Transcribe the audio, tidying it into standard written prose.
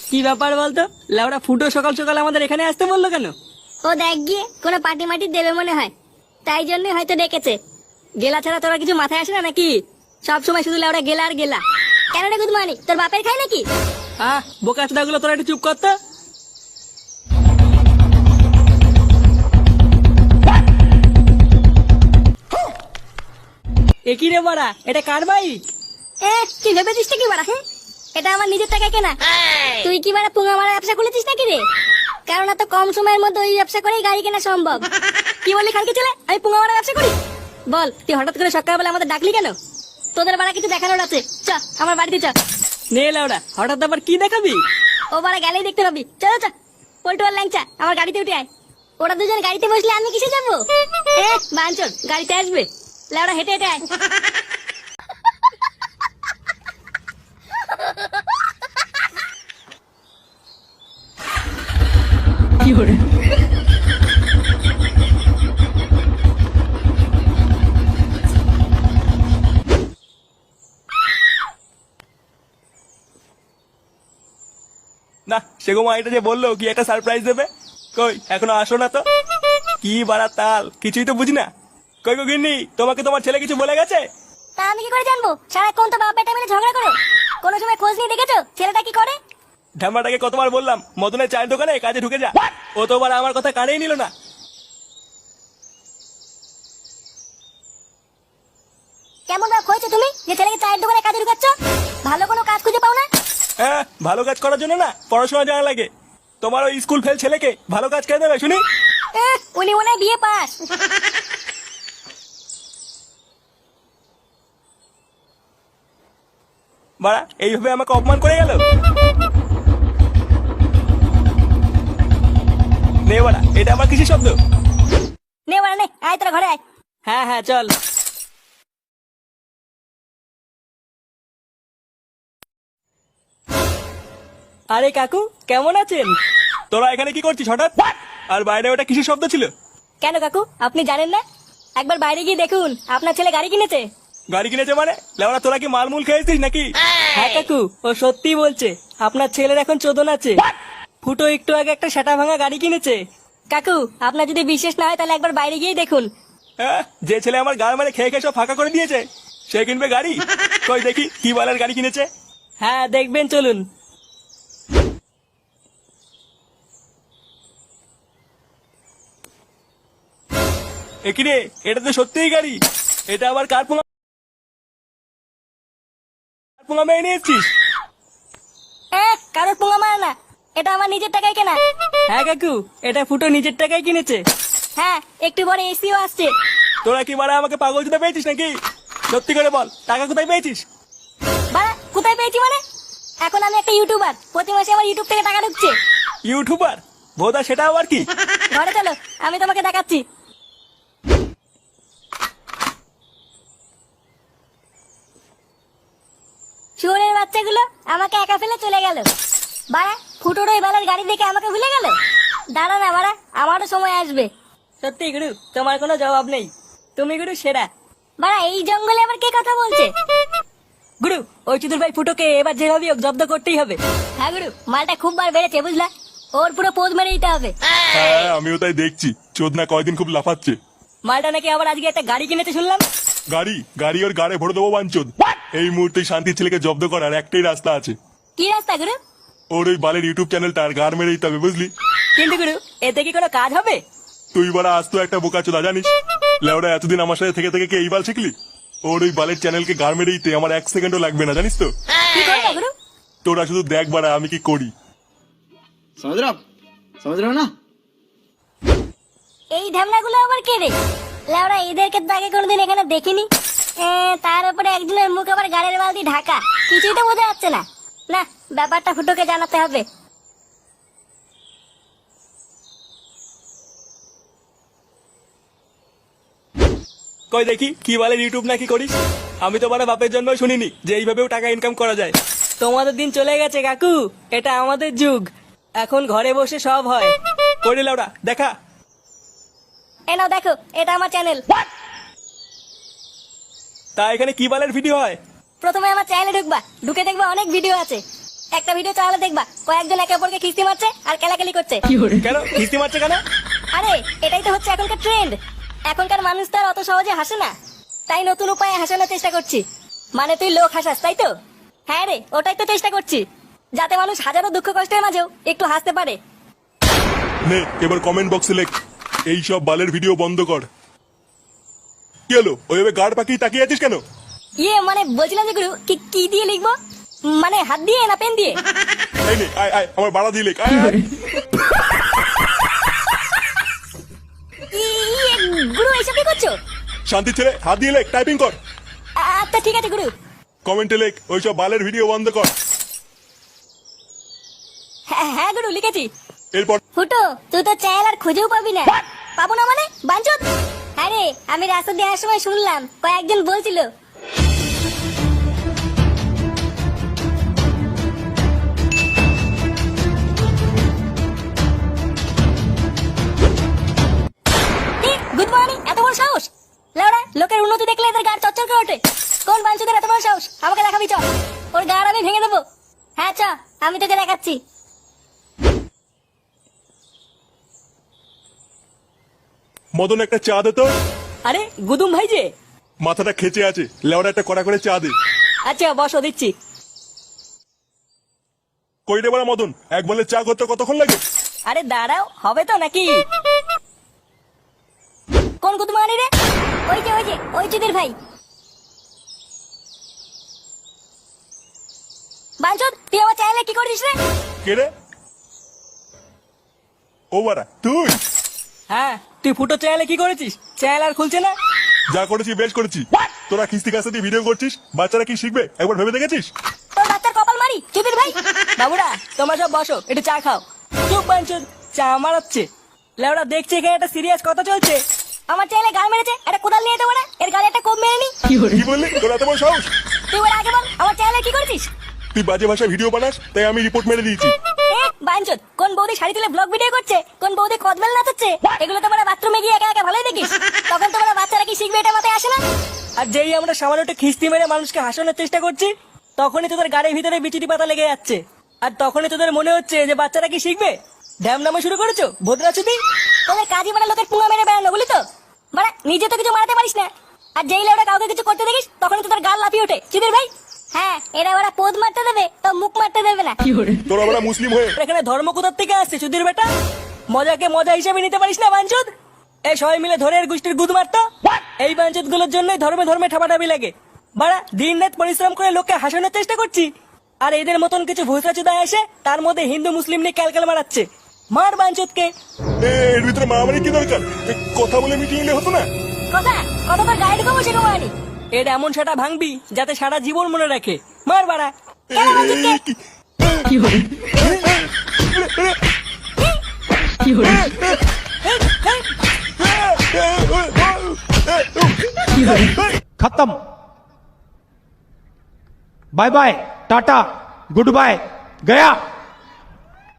কি ব্যাপার বলতো? লেওড়া ফুটো সকাল সকাল আমাদের এখানে আসতে বললো কেন? ও দেখ গিয়ে কোনো পার্টি মাটি দেবে মনে হয়, তাই জন্যই হয়তো ডেকেছে। গেলা ছাড়া তোরা কিছু মাথায় আসে না নাকি? সব সময় শুধু লেওড়া গেলা আর গেলা। কেন রে গুদমানি, তোর বাপের খাই নাকি? বোকা চোদাগুলো তোরা একটু চুপ করতো। একই রে বড়া, এটা কার বাইক? তুই ভেবেছিস কি বাড়া? এটা আমার নিজের টাকায় কেনা। তুই কি বাড়া পুঙ্গা মারা ব্যবসা খুলেছিস নাকি রে? কারণ এত কম সময়ের মধ্যে ওই ব্যবসা করেই গাড়ি কেনা সম্ভব। কি বললি খানকে ছেলে, আমি পুঙ্গা মারা ব্যবসা করি? বল, তুই হঠাৎ করে সকালবেলা আমাদের ডাকলি কেন? তোদের বাড়া কিছু দেখানোর আছে, চ আমার বাড়িতে চ। নে লেওড়া, হঠাৎ আবার কি দেখাবি? ও বাড়া গেলেই দেখতে পাবি, চলো চ। পল্টু আর ল্যাংচা আমার গাড়িতে উঠে আয়। ওরা দুজন গাড়িতে বসলে আমি কিসে যাবো? বাঞ্চল গাড়িতে আসবে, লেওড়া হেঁটে হেঁটে আয়। কি করে? না সেগো মা এটা যে বললো কি একটা সারপ্রাইজ দেবে, কই এখনো আসো না তো? কি বাড়া তাল, কিছুই তো বুঝি না। কই গো গিন্নি, তোমাকে তোমার ছেলে কিছু বলে গেছে? তা আমি কি করে জানবো? সারাক্ষণ তো বাপ বেটা মিলে ঝগড়া করো, কোনো সময় খোঁজ নিয়ে দেখেছো ছেলেটা কি করে? ঢামড়াটাকে কতবার বললাম মদনের চায়ের দোকানে কাজে ঢুকে যা, ও তো আবার আমার কথা কানেই নিল না। কেমন বাপ হয়েছে তুমি যে ছেলেকে চায়ের দোকানে কাজে ঢুকাচ্ছ? ভালো কোনো কাজ খুঁজে পাও না? হ্যাঁ, ভালো কাজ করার জন্য না পড়াশোনা জানা লাগে। তোমার ওই স্কুল ফেল ছেলেকে ভালো কাজ কে দেবে শুনি? উনি মনে হয় বিয়ে পাস। বাড়া এইভাবে আমাকে অপমান করে গেল। নে বাড়া, এটা আবার কিসের শব্দ? নে বাড়া নে, আয় তোরা ঘরে আয়। হ্যাঁ হ্যাঁ চল। আরে কাকু, কেমন আছেন? তোরা এখানে কি করছিস হঠাৎ? আর বাইরে ওটা কিসের শব্দ ছিল? কেন কাকু, আপনি জানেন না? একবার বাইরে গিয়ে দেখুন, আপনার ছেলে গাড়ি কিনেছে। গাড়ি কিনেছে মানে? লেওড়া তোরা কি মালমূল খেয়েছিস নাকি? হ্যাঁ কাকু, ও সত্যি বলছে। আপনার ছেলের এখন চোদন আছে। ফুটো একটু আগে একটা সেটা ভাঙা গাড়ি কিনেছে। কাকু, আপনার যদি বিশ্বাস না হয় তাহলে একবার বাইরে গিয়েই দেখুন। হ্যাঁ, যে ছেলে আমার গাড় মানে খেয়ে খেয়ে সব ফাঁকা করে দিয়েছে সে কিনবে গাড়ি? কই দেখি কি বালের গাড়ি কিনেছে। হ্যাঁ দেখবেন, চলুন। একই রে, এটা তো সত্যিই গাড়ি। এটা আবার কার পোঙা মেয়ে নিয়ে এসছিস? কারোর পুঙ্গা মারা না, এটা আমার নিজের টাকায় কেনা। হ্যাঁ কাকু, এটা ফুটো নিজের টাকায় কিনেছে। হ্যাঁ, একটু পরে এসিও আসছে। তোরা কি বাড়া আমাকে পাগল দিতে পেয়েছিস নাকি? সত্যি করে বল, টাকা কোথায় পেয়েছিস? বাড়া কোথায় পেয়েছি মানে? এখন আমি একটা ইউটিউবার, প্রতি মাসে আমার ইউটিউব থেকে টাকা ঢুকছে। ইউটিউবার? ভোদা সেটা আবার কি? ঘরে চলো, আমি তোমাকে দেখাচ্ছি। শুয়োরের বাচ্চাগুলো আমাকে একা ফেলে চলে গেল। বাড়া ফুটোর ওই বেলার গাড়ি দেখে আমাকে ভুলে গেল। দাঁড়া না বাড়া, আমারও সময় আসবে। সত্যি গুরু, তোমার কোনো জবাব নেই। তুমি গুরু সেরা। বাড়া এই জঙ্গলে আবার কে কথা বলছে? গুরু, ওই চুদুর ভাই ফুটোকে এবার যেভাবে হোক জব্দ করতেই হবে। হ্যাঁ গুরু, মালটা খুব বার বেড়েছে বুঝলা, ওর পুরো পোজ মেরে দিতে হবে। হ্যাঁ, আমিও তাই দেখছি। চোদনা কয়দিন খুব লাফাচ্ছে। মালটা নাকি আবার আজকে একটা গাড়ি কিনেছে শুনলাম। গাড়ি ওর গাড়ে ভরে দেবো বাঞ্চোদ। এই মুহূর্তে শান্তির ছেলেকে জব্দ করার একটাই রাস্তা আছে। কি রাস্তা গুরু? ওর ওই বালের ইউটিউব চ্যানেলটা আর গাড় মেরে দিতে হবে, বুঝলি? কিন্তু গুরু, এতে কি কোনো কাজ হবে? তুই বাড়া আজ তো একটা বোকাচোদা জানিস। লেওড়া এতদিন আমার সাথে থেকে থেকে কি এই বাল শিখলি? ওর ওই বালের চ্যানেলকে গাড় মেরে দিতে আমার 1 সেকেন্ডও লাগবে না, জানিস তো? কি করবে গুরু? তোরা শুধু দেখ বাড়া আমি কি করি। समझ रहे हो ना? এই ঢামনাগুলো আবার কে রে? লেওড়া এদেরকে তো আগে কোনোদিন এখানে দেখিনি। তার উপরে একজনের মুখ আবার গাড়ির বালতি ঢাকা, কিছুই তো বোঝা যাচ্ছে না। না, ব্যাপারটা ফুটোকে জানাতে হবে। কই দেখি কি বালের ইউটিউব নাকি করিস? আমি তো বাড়া বাপের জন্য শুনিনি যে এইভাবেও টাকা ইনকাম করা যায়। তোমাদের দিন চলে গেছে কাকু, এটা আমাদের যুগ। এখন ঘরে বসে সব হয়। করে লাউডা দেখা। এই নাও দেখো, এটা আমার চ্যানেল। তা এখানে কি বালের ভিডিও হয়? প্রথমে আমার চ্যানেলে ঢুকবা, ঢুকে দেখবা অনেক ভিডিও আছে। একটা ভিডিও চালালে দেখবা কয়েকজন একে অপরকে খিস্তি মারছে আর কেলাকেলি করছে। কেন কিস্তি মারছে কেন? আরে এটাই তো হচ্ছে এখনকার ট্রেন্ড। এখনকার মানুষ তো আর অত সহজে হাসে না, তাই নতুন উপায়ে হাসানোর চেষ্টা করছি। মানে তুই লোক হাসাস, তাই তো? হ্যাঁ রে, ওটাই তো চেষ্টা করছি, যাতে মানুষ হাজারো দুঃখ কষ্টের মাঝেও একটু হাসতে পারে। নে এবার কমেন্ট বক্সে লেখ এই সব বালের ভিডিও বন্ধ কর। কি হলো ওইভাবে গাড় পাকিয়ে তাকিয়ে আছিস কেন? মানে বলছিলাম যে গুরু, কি দিয়ে লিখবো? মানে হাত দিয়ে না পেন দিয়ে? এই নে আয় আয় আমার বাড়া দিয়ে লেখ আয় আয়। গুরু এইসব কি করছো? শান্তি ছেলে হাত দিয়ে লেখ, টাইপিং কর। আচ্ছা ঠিক আছে গুরু। কমেন্টে লেখ ওই সব বালের ভিডিও বন্ধ কর। হ্যাঁ গুরু লিখেছি। এরপর ফুটো, তুই তো চ্যানেল আর খুঁজেও পাবি না। পাবো না মানে বাঞ্চত? হ্যাঁ রে, আমি রাস্তা দিয়ে আসার সময় শুনলাম কয়েকজন বলছিল গুড মর্নিং। এত বড় সাহস! লেওড়া, লোকের উন্নতি দেখলে এদের গাড় চচ্চর করে ওঠে। কোন বাঞ্চদের এত বড় সাহস? আমাকে দেখাবি চ, ওর গাড় আমি ভেঙে দেবো। হ্যাঁ চ, আমি তোকে দেখাচ্ছি। মদন একটা চা দে তো। আরে গুদুম ভাই যে। মাথাটা খেচে আছে, লেওড়া একটা কড়া করে চা দে। আচ্ছা বসো, দিচ্ছি। কই রে বাড়া মদন, এক বলে চা করতে কতক্ষণ লাগে? আরে দাঁড়াও, হবে তো নাকি? কোন গুদমানি রে? ওই চুদির ভাই। বাঞ্চদ, তুই আমার চ্যানেলে কি করছিস রে? কে রে? ও বাড়া তুই? হ্যাঁ, তুই ফুটো চ্যানেলে কি করেছিস? চ্যানেল আর খুলছে না। যা করেছি বেশ করেছি। তোরা কিস্তি কাছে দিয়ে ভিডিও করছিস, বাচ্চারা কি শিখবে একবার ভেবে দেখেছিস? তোর বাচ্চার কপাল মারি চুদির ভাই। বাবুরা তোমরা সব বসো, একটু চা খাও। চুপ বাঞ্চদ, চা মারাচ্ছে। লেওড়া দেখছি এখানে একটা সিরিয়াস কথা চলছে। আমার চ্যানেলে গাল মেরেছে, একটা কোদাল নিয়ে দেবো না? এর গালে একটা কোপ মেরে নি। কি বললি? তোর এত বড় সাহস? তুই বলে আগে বল, আমার চ্যানেলে কি করছিস? তুই বাজে ভাষায় ভিডিও বানাস, তাই আমি রিপোর্ট মেরে দিয়েছি। বাঞ্চদ, কোন বৌদি শাড়ি তুলে ব্লগ ভিডিও করছে, কোন বৌদি কদবেল নাচাচ্ছে, এগুলো তোমরা বাথরুমে গিয়ে একা একা ভালোই দেখিস। তখন তোমরা বাচ্চারা কি শিখবে এটা মাথায় আসে না? আর যেই আমরা সামান্য একটু খিস্তি মেরে মানুষকে হাসানোর চেষ্টা করছি, তখনই তোদের গাড়ির ভিতরে বিচুটি পাতা লেগে যাচ্ছে। আর তখনই তোদের মনে হচ্ছে যে বাচ্চারা কি শিখবে। ড্যাম নামা শুরু করেছো ভদ্রা চুদি। তোদের কাজই মানে লোকের পুঙা মেরে বেড়ানো, বলি তো? মানে নিজে তো কিছু মারাতে পারিস না, আর যেই লেওটা কাউকে কিছু করতে দেখিস তখনই তোদের গাল লাফিয়ে ওঠে চুদির ভাই। হ্যাঁ, এরা ওরা পোদ মারতে দেবে তো মুখ মারতে দেবে না। তোরা বড় মুসলিম হয়ে এখানে ধর্ম কোথার থেকে আসছে চুদির বেটা? মজাকে মজা হিসেবে নিতে পারিস না বাঞ্চদ? এই সবাই মিলে ধরে এর গোষ্ঠীর গুদ মারতো। এই বাঞ্চদ গুলোর জন্যই ধর্মে ধর্মে ঠাপাঠাপি লাগে। বাড়া দিন রাত পরিশ্রম করে লোককে হাসানোর চেষ্টা করছি, আর এদের মতন কিছু ভুসা চুদা এসে তার মধ্যে হিন্দু মুসলিম নিয়ে ক্যালকাল মারাচ্ছে। মার বাঞ্চদকে। এর ভিতরে মারামারি কি দরকার? কথা বলে মিটিয়ে নিলে হতো না? কথা কথা তোর গায়ে ঢুকাবো সেটা মারানি। এর এমন সেটা ভাঙবি যাতে সারা জীবন মনে রাখে। মার বাড়া। কেন বাঞ্চদকে? खत्म। Bye bye, tata, goodbye, गया।